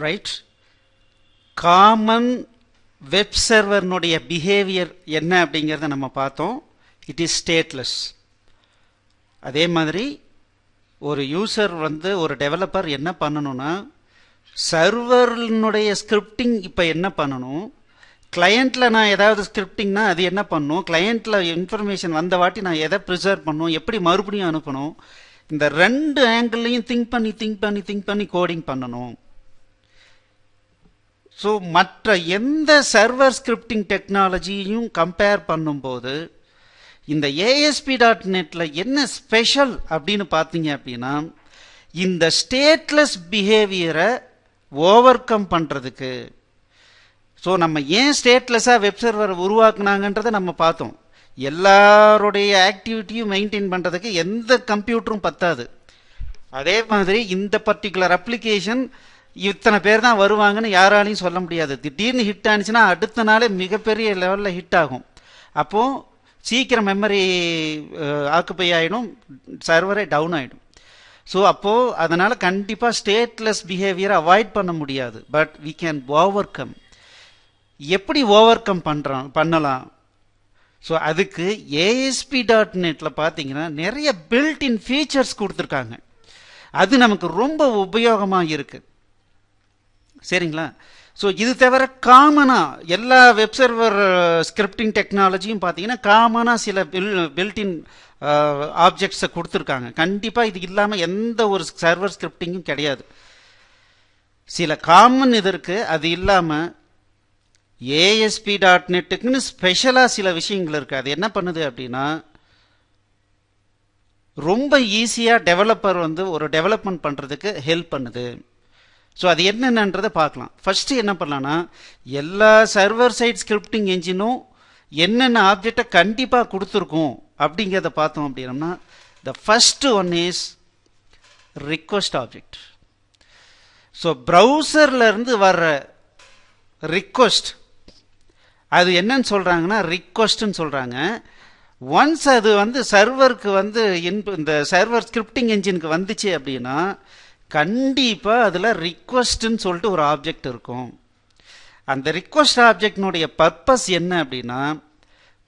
Right. Common web சர்வர்னுடைய behaviour என்ன அப்படிங்கிறத நம்ம பார்த்தோம். It is stateless. அதே மாதிரி ஒரு யூசர் ஒரு டெவலப்பர் என்ன பண்ணணும்னா, சர்வர்னுடைய ஸ்கிரிப்டிங் இப்போ என்ன பண்ணணும், கிளையண்ட்டில் நான் ஏதாவது ஸ்கிரிப்டிங்னா அது என்ன பண்ணணும், கிளையண்ட்டில் இன்ஃபர்மேஷன் வந்த வாட்டி நான் எதை ப்ரிசர்வ் பண்ணணும், எப்படி மறுபடியும் அனுப்பணும், இந்த ரெண்டு ஆங்கிள்லையும் திங்க் பண்ணி கோடிங் பண்ணணும். ஸோ மற்ற எந்த சர்வர் ஸ்கிரிப்டிங் டெக்னாலஜியும் கம்பேர் பண்ணும்போது இந்த ASP.NETல என்ன ஸ்பெஷல் அப்படின்னு பார்த்தீங்க அப்படின்னா, இந்த ஸ்டேட்லெஸ் பிஹேவியரை ஓவர் கம் பண்ணுறதுக்கு. ஸோ நம்ம ஏன் ஸ்டேட்லெஸ்ஸாக வெப் சர்வர் உருவாக்குனாங்கன்றதை நம்ம பார்த்தோம். எல்லாருடைய ஆக்டிவிட்டியும் மெயின்டைன் பண்ணுறதுக்கு எந்த கம்ப்யூட்டரும் பத்தாது. அதே மாதிரி இந்த பர்டிகுலர் அப்ளிகேஷன் இத்தனை பேர் தான் வருவாங்கன்னு யாராலையும் சொல்ல முடியாது. திடீர்னு ஹிட் ஆனிச்சுன்னா அடுத்த நாளே மிகப்பெரிய லெவலில் ஹிட் ஆகும். அப்போது சீக்கிரம் மெமரி ஆக்குப்பை ஆகிடும், சர்வரே டவுன் ஆகிடும். ஸோ அப்போது அதனால் கண்டிப்பாக ஸ்டேட்லெஸ் பிஹேவியரை அவாய்ட் பண்ண முடியாது. But we can overcome. எப்படி ஓவர் கம் பண்ணலாம்? ஸோ அதுக்கு ASP.NETல பார்த்தீங்கன்னா நிறைய பில்ட்-இன் ஃபீச்சர்ஸ் கொடுத்துருக்காங்க. அது நமக்கு ரொம்ப உபயோகமாக இருக்குது. சரிங்களா? ஸோ இது தவிர காமனாக எல்லா வெப் சர்வர் ஸ்கிரிப்டிங் டெக்னாலஜியும் பார்த்தீங்கன்னா காமனாக சில பில்ட்-இன் ஆப்ஜெக்ட்ஸை கொடுத்துருக்காங்க. கண்டிப்பாக இது இல்லாமல் எந்த ஒரு சர்வர் ஸ்கிரிப்டிங்கும் கிடையாது. சில காமன் இது இருக்குது. அது இல்லாமல் ASP.NETக்குன்னு ஸ்பெஷலாக சில விஷயங்கள் இருக்குது. அது என்ன பண்ணுது அப்படின்னா, ரொம்ப ஈஸியாக டெவலப்பர் ஒரு டெவலப்மெண்ட் பண்ணுறதுக்கு ஹெல்ப் பண்ணுது. ஸோ அது என்னென்னன்றதை பார்க்கலாம். ஃபஸ்ட்டு என்ன பண்ணலான்னா, எல்லா சர்வர் சைட் ஸ்கிரிப்டிங் என்ஜினும் என்னென்ன ஆப்ஜெக்டை கண்டிப்பாக கொடுத்துருக்கும் அப்படிங்கிறத பார்த்தோம் அப்படின்னம்னா, the first one is request object. So ப்ரௌசர்லேருந்து வர்ற ரிக்வெஸ்ட் அது என்னன்னு சொல்கிறாங்கன்னா ரிக்வெஸ்ட்னு சொல்கிறாங்க. ஒன்ஸ் அது சர்வருக்கு இந்த சர்வர் ஸ்கிரிப்டிங் என்ஜினுக்கு வந்துச்சு அப்படின்னா கண்டிப்பாக அதில் ரிக்வெஸ்ட்னு சொல்லிட்டு ஒரு ஆப்ஜெக்ட் இருக்கும். அந்த ரிக்வெஸ்ட் ஆப்ஜெக்டினுடைய பர்பஸ் என்ன அப்படின்னா,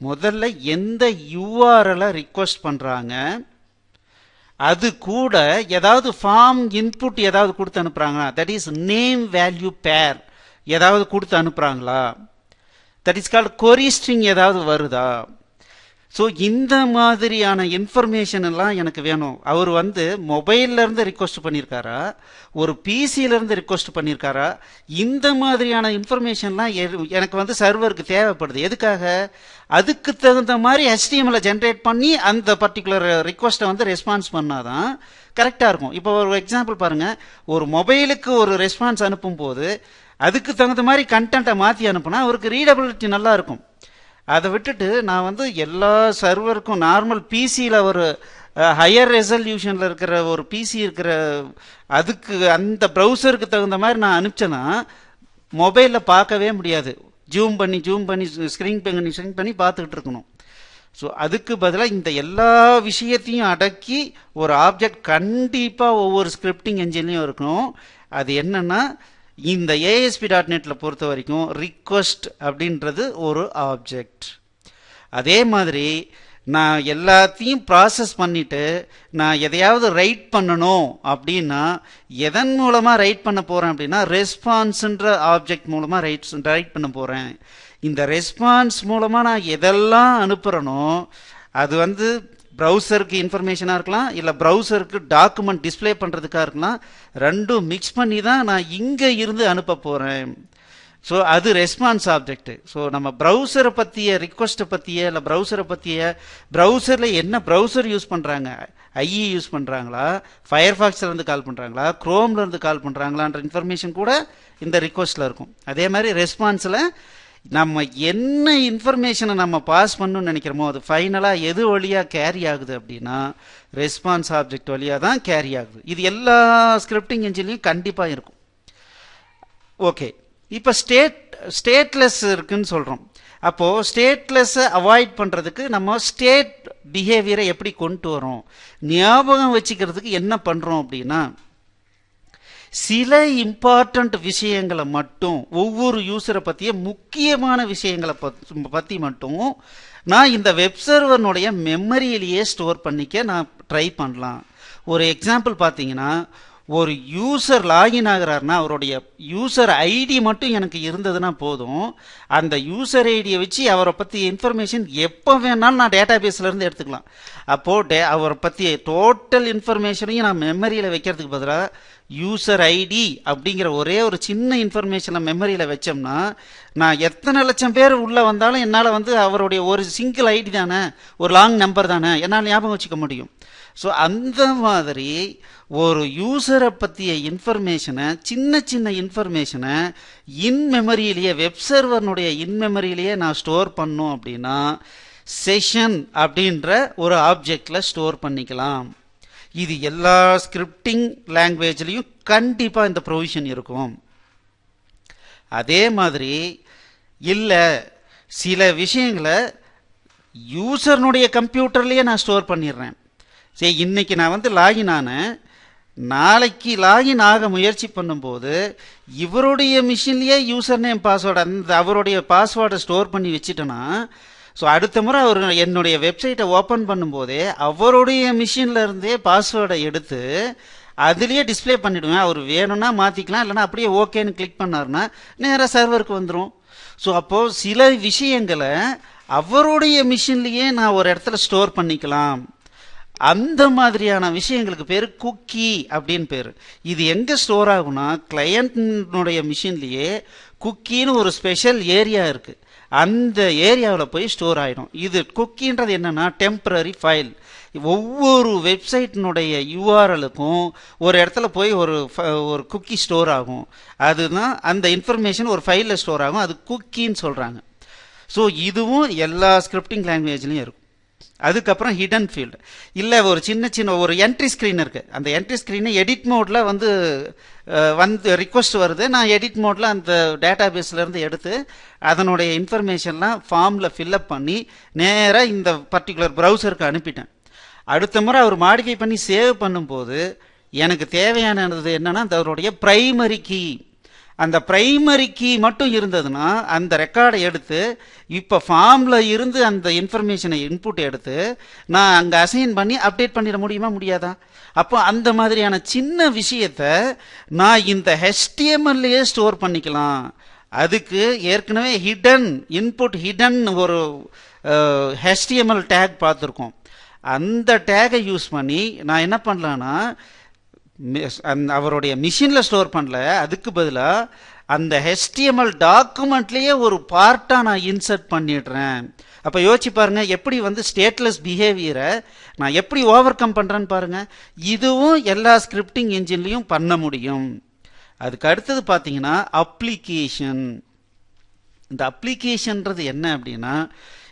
முதல்ல எந்த URL-ஐ ரிக்வெஸ்ட் பண்ணுறாங்க, அது கூட ஏதாவது ஃபார்ம் இன்புட் ஏதாவது கொடுத்து அனுப்புகிறாங்களா, that is name value pair ஏதாவது கொடுத்து அனுப்புகிறாங்களா, that is called query string ஏதாவது வருதா. ஸோ இந்த மாதிரியான இன்ஃபர்மேஷன் எல்லாம் எனக்கு வேணும். அவர் மொபைல்லேருந்து ரிக்வெஸ்ட் பண்ணியிருக்காரா, ஒரு பிசியிலேருந்து ரிக்வெஸ்ட் பண்ணியிருக்காரா, இந்த மாதிரியான இன்ஃபர்மேஷன்லாம் எனக்கு சர்வருக்கு தேவைப்படுது. எதுக்காக? அதுக்கு தகுந்த மாதிரி HTML ஜென்ரேட் பண்ணி அந்த பர்டிகுலர் ரிக்வெஸ்ட்டை ரெஸ்பான்ஸ் பண்ணாதான் கரெக்டாக இருக்கும். இப்போ ஒரு எக்ஸாம்பிள் பாருங்கள். ஒரு மொபைலுக்கு ஒரு ரெஸ்பான்ஸ் அனுப்பும்போது அதுக்கு தகுந்த மாதிரி கண்டென்ட்டை மாற்றி அனுப்புனா அவருக்கு ரீடபிலிட்டி நல்லா இருக்கும். அதை விட்டுட்டு நான் எல்லா சர்வருக்கும் நார்மல் பிசியில் ஒரு ஹையர் ரெசல்யூஷனில் இருக்கிற ஒரு பிசி இருக்கிற அதுக்கு அந்த ப்ரௌசருக்கு தகுந்த மாதிரி நான் அனுப்பிச்சேன்னா மொபைலில் பார்க்கவே முடியாது. ஜூம் பண்ணி ஸ்க்ரீன் பண்ணி பார்த்துக்கிட்டு இருக்கணும். ஸோ அதுக்கு பதிலாக இந்த எல்லா விஷயத்தையும் அடக்கி ஒரு ஆப்ஜெக்ட் கண்டிப்பாக ஒவ்வொரு ஸ்கிரிப்டிங் என்ஜின்லையும் இருக்கணும். அது என்னன்னா, இந்த ASP.NETல பொறுத்த வரைக்கும் ரிக்வெஸ்ட் அப்படின்றது ஒரு ஆப்ஜெக்ட். அதே மாதிரி நான் எல்லாத்தையும் ப்ராசஸ் பண்ணிவிட்டு நான் எதையாவது ரைட் பண்ணணும் அப்படின்னா எதன் மூலமாக ரைட் பண்ண போகிறேன் அப்படின்னா ரெஸ்பான்ஸுன்ற ஆப்ஜெக்ட் மூலமாக ரைட் பண்ண போகிறேன். இந்த ரெஸ்பான்ஸ் மூலமாக நான் எதெல்லாம் அனுப்புகிறேனோ அது ப்ரௌசருக்கு இன்ஃபர்மேஷனாக இருக்கலாம், இல்லை ப்ரௌசருக்கு டாக்குமெண்ட் டிஸ்பிளே பண்ணுறதுக்காக இருக்கலாம். ரெண்டும் மிக்ஸ் பண்ணி தான் நான் இங்கே இருந்து அனுப்ப போகிறேன். ஸோ அது ரெஸ்பான்ஸ் ஆப்ஜெக்ட். ஸோ நம்ம ப்ரௌசரை பற்றிய ரிக்வெஸ்ட்டை பற்றிய இல்லை ப்ரௌசரை பற்றிய ப்ரௌசரில் என்ன ப்ரௌசர் யூஸ் பண்ணுறாங்க, IE யூஸ் பண்ணுறாங்களா, ஃபயர்ஃபாக்ஸ்லேருந்து கால் பண்ணுறாங்களா, க்ரோம்லேருந்து கால் பண்ணுறாங்களான்ற இன்ஃபர்மேஷன் கூட இந்த ரிக்வெஸ்ட்டில் இருக்கும். அதே மாதிரி ரெஸ்பான்ஸில் நம்ம என்ன இன்ஃபர்மேஷனை நம்ம பாஸ் பண்ணணும்னு நினைக்கிறோமோ அது ஃபைனலாக எது வழியாக கேரி ஆகுது அப்படின்னா ரெஸ்பான்ஸ் ஆப்ஜெக்ட் வழியாக தான் கேரி ஆகுது. இது எல்லா ஸ்கிரிப்டிங் என்ஜின்லையும் கண்டிப்பாக இருக்கும். ஓகே, இப்போ ஸ்டேட்லெஸ் இருக்குன்னு சொல்கிறோம். அப்போது ஸ்டேட்லெஸ்ஸை அவாய்ட் பண்ணுறதுக்கு நம்ம ஸ்டேட் பிஹேவியரை எப்படி கொண்டு வரோம், ஞாபகம் வச்சுக்கிறதுக்கு என்ன பண்ணுறோம் அப்படின்னா, சில இம்பார்ட்டண்ட் விஷயங்களை மட்டும், ஒவ்வொரு யூசரை பற்றிய முக்கியமான விஷயங்களை பற்றி மட்டும் நான் இந்த வெப் சர்வனுடைய மெமரியிலேயே ஸ்டோர் பண்ணிக்க நான் ட்ரை பண்ணலாம். ஒரு எக்ஸாம்பிள் பார்த்தீங்கன்னா, ஒரு யூசர் லாகின் ஆகிறாருன்னா அவருடைய யூசர் ஐடி மட்டும் எனக்கு இருந்ததுன்னா போதும். அந்த யூசர் ஐடியை வச்சு அவரை பற்றி இன்ஃபர்மேஷன் எப்போ வேணாலும் நான் டேட்டா பேஸ்லேருந்து எடுத்துக்கலாம். அப்போது அவரை பற்றிய டோட்டல் இன்ஃபர்மேஷனையும் நான் மெமரியில் வைக்கிறதுக்கு பதிலாக யூசர் ஐடி அப்படிங்கிற ஒரே ஒரு சின்ன இன்ஃபர்மேஷனை மெமரியில் வச்சோம்னா, நான் எத்தனை லட்சம் பேர் உள்ளே வந்தாலும் என்னால் அவருடைய ஒரு சிங்கிள் ஐடி தானே, ஒரு லாங் நம்பர் தானே, என்னால் ஞாபகம் வச்சுக்க முடியும். ஸோ அந்த மாதிரி ஒரு யூசரை பற்றிய இன்ஃபர்மேஷனை, சின்ன சின்ன இன்ஃபர்மேஷனை இன் மெமரியிலேயே, வெப் சர்வனுடைய இன் மெமரியிலேயே நான் ஸ்டோர் பண்ணோம் அப்படின்னா செஷன் அப்படின்ற ஒரு ஆப்ஜெக்டில் ஸ்டோர் பண்ணிக்கலாம். இது எல்லா ஸ்கிரிப்டிங் லாங்குவேஜ்லேயும் கண்டிப்பாக இந்த ப்ரொவிஷன் இருக்கும். அதே மாதிரி இல்லை, சில விஷயங்களை யூசர்னுடைய கம்ப்யூட்டர்லேயே நான் ஸ்டோர் பண்ணிடுறேன். சரி, இன்னைக்கு நான் லாகின் ஆனேன், நாளைக்கு லாகின் ஆக முயற்சி பண்ணும்போது இவருடைய மிஷின்லேயே யூசர் நேம் பாஸ்வேர்டு, அந்த அவருடைய பாஸ்வேர்டை ஸ்டோர் பண்ணி வச்சுட்டேன்னா, ஸோ அடுத்த முறை அவர் என்னுடைய வெப்சைட்டை ஓப்பன் பண்ணும்போதே அவருடைய மிஷினில் இருந்தே பாஸ்வேர்டை எடுத்து அதுலேயே டிஸ்பிளே பண்ணிவிடுவேன். அவர் வேணும்னா மாற்றிக்கலாம், இல்லைனா அப்படியே ஓகேன்னு கிளிக் பண்ணார்னா நேராக சர்வருக்கு வந்துடும். ஸோ அப்போது சில விஷயங்களை அவருடைய மிஷின்லேயே நான் ஒரு இடத்துல ஸ்டோர் பண்ணிக்கலாம். அந்த மாதிரியான விஷயங்களுக்கு பேர் குக்கி அப்படின்னு பேர். இது எங்கே ஸ்டோர் ஆகும்னா, கிளையண்ட்னுடைய மிஷின்லேயே குக்கின்னு ஒரு ஸ்பெஷல் ஏரியா இருக்குது, அந்த ஏரியாவில் போய் ஸ்டோர் ஆகிடும். இது குக்கின்றது என்னென்னா டெம்பரரி ஃபைல். ஒவ்வொரு வெப்சைட்டினுடைய யூஆர்எலுக்கும் ஒரு இடத்துல போய் ஒரு குக்கி ஸ்டோர் ஆகும். அதுதான் அந்த இன்ஃபர்மேஷன் ஒரு ஃபைலில் ஸ்டோர் ஆகும், அது குக்கின்னு சொல்கிறாங்க. ஸோ இதுவும் எல்லா ஸ்கிரிப்டிங் லாங்குவேஜ்லையும் இருக்கும். அதுக்கப்புறம் ஹிடன் ஃபீல்டு, இல்லை ஒரு சின்ன ஒரு என்ட்ரி ஸ்க்ரீன் இருக்குது, அந்த என்ட்ரி ஸ்க்ரீனை எடிட் மோடில் ரிக்வஸ்ட் வருது, நான் எடிட் மோடில் அந்த டேட்டா பேஸ்லேருந்து எடுத்து அதனுடைய இன்ஃபர்மேஷன்லாம் ஃபார்மில் ஃபில்அப் பண்ணி நேராக இந்த பர்டிகுலர் ப்ரௌசருக்கு அனுப்பிட்டேன். அடுத்த முறை அவர் மாடிஃபை பண்ணி சேவ் பண்ணும்போது எனக்கு தேவையானது என்னென்னா அவருடைய ப்ரைமரி கீ. அந்த ப்ரைமரி கீ மட்டும் இருந்ததுன்னா அந்த ரெக்கார்டை எடுத்து இப்போ ஃபார்மில் இருந்து அந்த இன்ஃபர்மேஷனை இன்புட் எடுத்து நான் அங்கே அசைன் பண்ணி அப்டேட் பண்ணிட முடியுமா, முடியாதா? அப்போ அந்த மாதிரியான சின்ன விஷயத்தை நான் இந்த HTML-லேயே ஸ்டோர் பண்ணிக்கலாம். அதுக்கு ஏற்கனவே ஹிடன் இன்புட், ஹிடன் ஒரு HTML டேக் பார்த்துருக்கோம். அந்த டேகை யூஸ் பண்ணி நான் என்ன பண்ணலான்னா, அவருடைய மிஷினில் ஸ்டோர் பண்ணல, அதுக்கு பதிலாக அந்த HTML டாக்குமெண்ட்லேயே ஒரு பார்ட்டாக நான் இன்சர்ட் பண்ணிடுறேன். அப்போ யோசிச்சு பாருங்க, எப்படி ஸ்டேட்லெஸ் பிஹேவியரை நான் எப்படி ஓவர் கம் பண்ணுறேன்னு பாருங்க. இதுவும் எல்லா ஸ்கிரிப்டிங் என்ஜின்லையும் பண்ண முடியும். அதுக்கு அடுத்தது பார்த்தீங்கன்னா அப்ளிகேஷன். இந்த அப்ளிகேஷன்றது என்ன அப்படின்னா,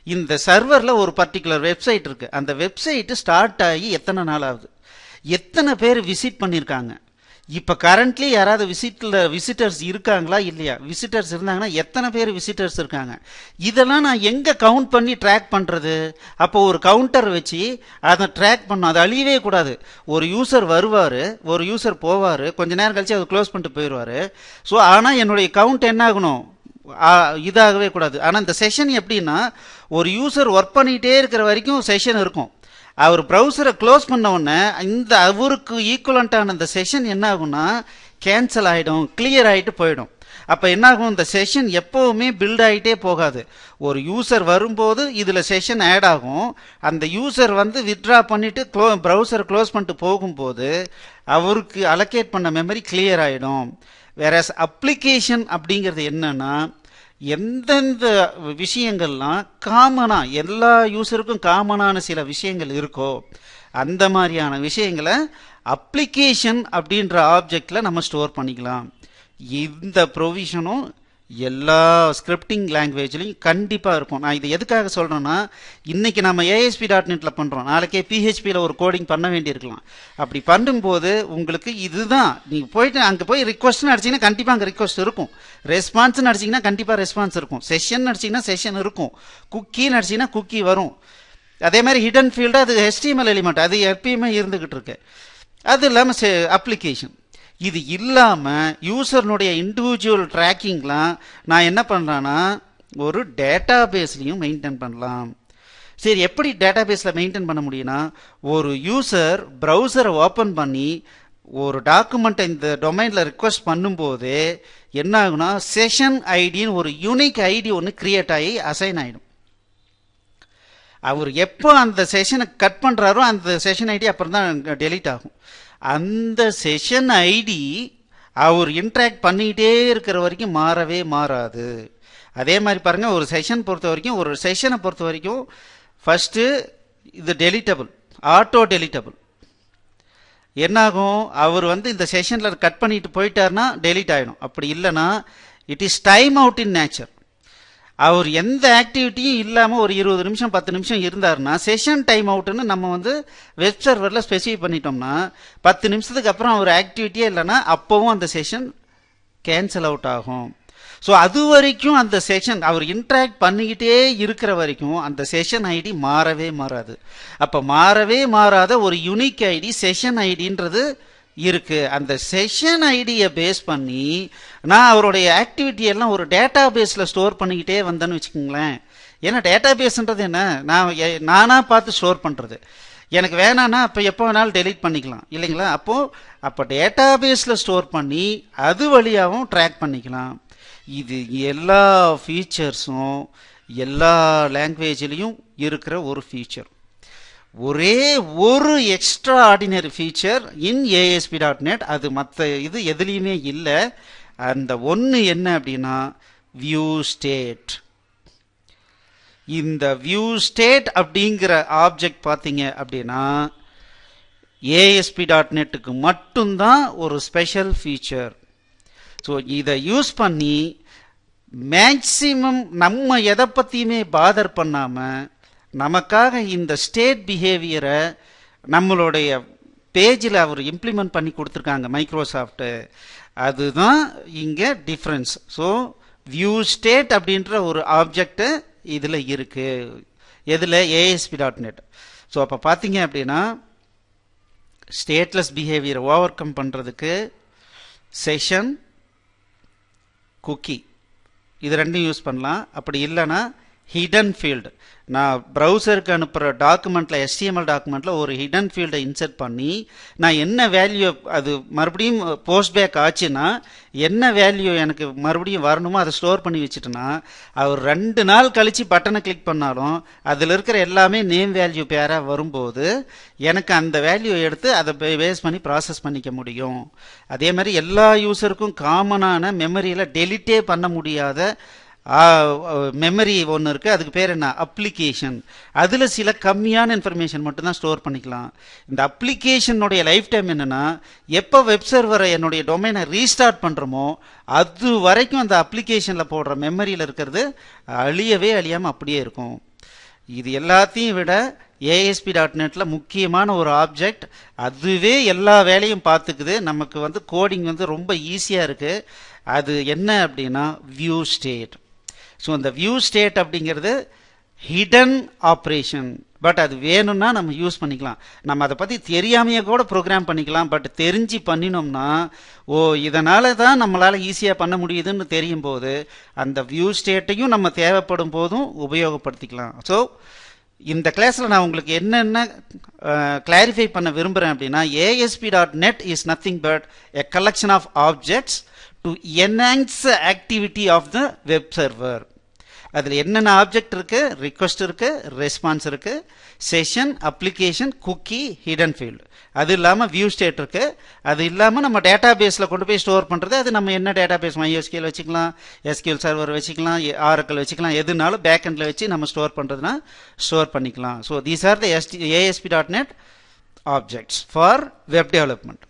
இந்த சர்வரில் ஒரு பர்டிகுலர் வெப்சைட் இருக்குது, அந்த வெப்சைட்டு ஸ்டார்ட் ஆகி எத்தனை நாள் ஆகுது, எத்தனை பேர் விசிட் பண்ணியிருக்காங்க, இப்போ கரண்ட்லி யாராவது விசிட்டர்ஸ் இருக்காங்களா இல்லையா, விசிட்டர்ஸ் இருந்தாங்கன்னா எத்தனை பேர் விசிட்டர்ஸ் இருக்காங்க, இதெல்லாம் நான் எங்கே கவுண்ட் பண்ணி ட்ராக் பண்ணுறது? அப்போ ஒரு கவுண்டர் வச்சு அதை ட்ராக் பண்ணணும். அது அழியவே கூடாது. ஒரு யூசர் வருவார், ஒரு யூசர் போவார், கொஞ்ச நேரம் கழிச்சு அதை க்ளோஸ் பண்ணிட்டு போயிடுவார். ஸோ ஆனால் என்னுடைய கவுண்ட் என்ன ஆகணும், இதாகவே கூடாது. ஆனால் இந்த செஷன் எப்படின்னா, ஒரு யூசர் ஒர்க் பண்ணிகிட்டே இருக்கிற வரைக்கும் செஷன் இருக்கும். அவர் ப்ரௌசரை க்ளோஸ் பண்ண உடனே இந்த அவருக்கு ஈக்குவலண்ட்டான இந்த செஷன் என்ன ஆகும்னா கேன்சல் ஆகிடும், கிளியர் ஆகிட்டு போயிடும். அப்போ என்ன ஆகும், இந்த செஷன் எப்போவுமே பில்ட் ஆகிட்டே போகாது. ஒரு யூசர் வரும்போது இதில் செஷன் ஆட் ஆகும். அந்த யூசர் வித்ட்ரா பண்ணிவிட்டு ப்ரௌசரை க்ளோஸ் பண்ணிட்டு போகும்போது அவருக்கு அலோகேட் பண்ண மெமரி கிளியர் ஆகிடும். வேற அப்ளிகேஷன் அப்படிங்கிறது என்னன்னா, எந்தெந்த விஷயங்கள்லாம் காமனாக எல்லா யூசருக்கும் காமனான சில விஷயங்கள் இருக்கோ அந்த மாதிரியான விஷயங்களை அப்ளிகேஷன் அப்படின்ற ஆப்ஜெக்டில் நம்ம ஸ்டோர் பண்ணிக்கலாம். இந்த ப்ரொவிஷனும் எல்லா ஸ்கிரிப்டிங் லாங்குவேஜ்லையும் கண்டிப்பாக இருக்கும். நான் இதை எதுக்காக சொல்கிறேன்னா, இன்றைக்கி நம்ம ASP.NET பண்ணுறோம், நாளைக்கே PHP-ல ஒரு கோடிங் பண்ண வேண்டியிருக்கலாம். அப்படி பண்ணும்போது உங்களுக்கு இதுதான், நீங்கள் போயிட்டு அங்கே போய் ரிக்வஸ்ட்னு அடிச்சிங்கன்னா கண்டிப்பாக அங்கே ரிக்வஸ்ட் இருக்கும், ரெஸ்பான்ஸ்னு அடிச்சிங்கன்னா கண்டிப்பாக ரெஸ்பான்ஸ் இருக்கும், செஷன் அடிச்சிங்கன்னா செஷன் இருக்கும், குக்கின்னு அடிச்சிங்கன்னா குக்கி வரும். அதே மாதிரி ஹிடன் ஃபீல்டு அது HTML எலிமெண்ட், அது எப்பயுமே இருந்துக்கிட்டு இருக்கு. அது இல்லாமல் அப்ளிகேஷன், இது இல்லாமல் யூசர்னுடைய இண்டிவிஜுவல் ட்ராக்கிங்லாம் நான் என்ன பண்ணுறேன்னா ஒரு டேட்டா பேஸ்லையும் மெயின்டைன் பண்ணலாம். சரி, எப்படி டேட்டா பேஸில் மெயின்டைன் பண்ண முடியும்னா, ஒரு யூசர் ப்ரௌசரை ஓப்பன் பண்ணி ஒரு டாக்குமெண்ட்டை இந்த டொமைனில் ரிக்வெஸ்ட் பண்ணும்போது என்ன ஆகுனா செஷன் ஐடின்னு ஒரு யூனிக் ஐடி ஒன்று கிரியேட் ஆகி அசைன் ஆகிடும். அவர் எப்போ அந்த செஷனை கட் பண்ணுறாரோ அந்த செஷன் ஐடி அப்புறம் தான் டெலீட் ஆகும். அந்த செஷன் ஐடி அவர் இன்ட்ராக்ட் பண்ணிக்கிட்டே இருக்கிற வரைக்கும் மாறவே மாறாது. அதே மாதிரி பாருங்கள், ஒரு செஷன் பொறுத்த வரைக்கும், ஒரு செஷனை பொறுத்த வரைக்கும் ஃபஸ்ட்டு இது டெலிட்டபிள், ஆட்டோ டெலிட்டபிள். என்னாகும், அவர் இந்த செஷனில் கட் பண்ணிட்டு போயிட்டார்னா டெலிட் ஆகிடும். அப்படி இல்லைன்னா it is time out in nature. அவர் எந்த ஆக்டிவிட்டியும் இல்லாமல் ஒரு 20 நிமிஷம் 10 நிமிஷம் இருந்தாருன்னா செஷன் டைம் அவுட்டுன்னு நம்ம வெப் சர்வரில் ஸ்பெசிஃபை பண்ணிட்டோம்னா 10 நிமிஷத்துக்கு அப்புறம் அவர் ஆக்டிவிட்டியே இல்லைன்னா அப்போவும் அந்த செஷன் கேன்சல் அவுட் ஆகும். ஸோ அது வரைக்கும் அந்த செஷன் அவர் இன்ட்ராக்ட் பண்ணிக்கிட்டே இருக்கிற வரைக்கும் அந்த செஷன் ஐடி மாறவே மாறாது. அப்போ மாறவே மாறாத ஒரு யூனிக் ஐடி செஷன் ஐடின்றது இருக்கு. அந்த செஷன் ஐடியை பேஸ் பண்ணி நான் அவருடைய ஆக்டிவிட்டி எல்லாம் ஒரு டேட்டா பேஸில் ஸ்டோர் பண்ணிக்கிட்டே வந்தேன்னு வச்சுக்கோங்களேன். ஏன்னா டேட்டா பேஸ்ன்றது என்ன, நானாக பார்த்து ஸ்டோர் பண்ணுறது. எனக்கு வேணான்னா அப்போ எப்போ வேணாலும் டெலீட் பண்ணிக்கலாம் இல்லைங்களா. அப்போ டேட்டா பேஸில் ஸ்டோர் பண்ணி அது வழியாகவும் ட்ராக் பண்ணிக்கலாம். இது எல்லா ஃபீச்சர்ஸும் எல்லா லாங்குவேஜ்லேயும் இருக்கிற ஒரு ஃபீச்சர். ஒரே ஒரு எக்ஸ்ட்ரா ஆர்டினரி ஃபீச்சர் இன் ASP.NET, அது மற்ற இது எதுலேயுமே இல்லை. அந்த ஒன்று என்ன அப்படின்னா வியூ ஸ்டேட். இந்த வியூ ஸ்டேட் அப்படிங்கிற ஆப்ஜெக்ட் பார்த்தீங்க அப்படின்னா ASP.NETக்கு மட்டும்தான் ஒரு ஸ்பெஷல் ஃபீச்சர். ஸோ இதை யூஸ் பண்ணி மேக்சிமம் நம்ம எதை பற்றியுமே பாதர் பண்ணாமல் நமக்காக இந்த ஸ்டேட் பிஹேவியரை நம்மளுடைய பேஜில் அவர் இம்ப்ளிமெண்ட் பண்ணி கொடுத்துருக்காங்க மைக்ரோசாஃப்ட்டு. அதுதான் இங்கே டிஃப்ரென்ஸ். ஸோ வியூ ஸ்டேட் அப்படின்ற ஒரு ஆப்ஜெக்டு இதில் இருக்குது. எதில் ASP.NET. ஸோ அப்போ பார்த்தீங்க அப்படின்னா ஸ்டேட்லெஸ் பிஹேவியரை ஓவர் கம் பண்ணுறதுக்கு செஷன், குக்கி இது ரெண்டும் யூஸ் பண்ணலாம். அப்படி இல்லைன்னா ஹிடன் ஃபீல்டு, நான் ப்ரௌசருக்கு அனுப்புகிற டாக்குமெண்ட்டில் HTML டாக்குமெண்ட்டில் ஒரு ஹிடன் ஃபீல்டை இன்சர்ட் பண்ணி நான் என்ன வேல்யூ அது மறுபடியும் போஸ்ட் பேக் ஆச்சுன்னா என்ன வேல்யூ எனக்கு மறுபடியும் வரணுமோ அதை ஸ்டோர் பண்ணி வச்சுட்டேன்னா அவர் 2 நாள் கழித்து பட்டனை கிளிக் பண்ணாலும் அதில் இருக்கிற எல்லாமே நேம் வேல்யூ பேராக வரும்போது எனக்கு அந்த வேல்யூ எடுத்து அதை பேஸ் பண்ணி ப்ராசஸ் பண்ணிக்க முடியும். அதே மாதிரி எல்லா யூஸருக்கும் காமனான மெமரியில் டெலிட்டே பண்ண முடியாத மெமரி ஒன்று இருக்குது. அதுக்கு பேர் என்ன, அப்ளிகேஷன். அதில் சில கம்மியான இன்ஃபர்மேஷன் மட்டும்தான் ஸ்டோர் பண்ணிக்கலாம். இந்த அப்ளிகேஷனுடைய லைஃப் டைம் என்னென்னா எப்போ வெப் சர்வரை என்னுடைய டொமைனை ரீஸ்டார்ட் பண்ணுறோமோ அது வரைக்கும் அந்த அப்ளிகேஷனில் போடுற மெமரியில் இருக்கிறது அழியவே அழியாமல் அப்படியே இருக்கும். இது எல்லாத்தையும் விட ASP.NETல முக்கியமான ஒரு ஆப்ஜெக்ட், அதுவே எல்லா வேலையும் பார்த்துக்குது. நமக்கு கோடிங் ரொம்ப ஈஸியாக இருக்குது. அது என்ன அப்படின்னா வியூ ஸ்டேட். ஸோ அந்த வியூ ஸ்டேட் அப்படிங்கிறது ஹிடன் ஆப்ரேஷன். பட் அது வேணும்னா நம்ம யூஸ் பண்ணிக்கலாம். நம்ம அதை பற்றி தெரியாமையே கூட ப்ரோக்ராம் பண்ணிக்கலாம். பட் தெரிஞ்சு பண்ணினோம்னா இதனால தான் நம்மளால் ஈஸியாக பண்ண முடியுதுன்னு தெரியும் போது அந்த வியூ ஸ்டேட்டையும் நம்ம தேவைப்படும் போதும் உபயோகப்படுத்திக்கலாம். ஸோ இந்த கிளாஸில் நான் உங்களுக்கு என்னென்ன கிளாரிஃபை பண்ண விரும்புகிறேன் அப்படின்னா ASP.NET is nothing but a collection of objects to enhance the activity of the web server. அதில் என்னென்ன ஆப்ஜெக்ட் இருக்குது, ரிக்வெஸ்ட் இருக்குது, ரெஸ்பான்ஸ் இருக்குது, session, application, cookie, hidden field. அது இல்லாமல் வியூ ஸ்டேட் இருக்குது. அது இல்லாமல் நம்ம டேட்டா பேஸில் கொண்டு போய் ஸ்டோர் பண்ணுறது. அது நம்ம என்ன டேட்டா பேஸ், MySQL வச்சுக்கலாம், SQL சர்வர் வச்சுக்கலாம், Oracle வச்சுக்கலாம், எதுனாலும் பேக்கெண்டில் வச்சு நம்ம ஸ்டோர் பண்ணுறதுனா ஸ்டோர் பண்ணிக்கலாம். So these are the ASP.NET objects for web development.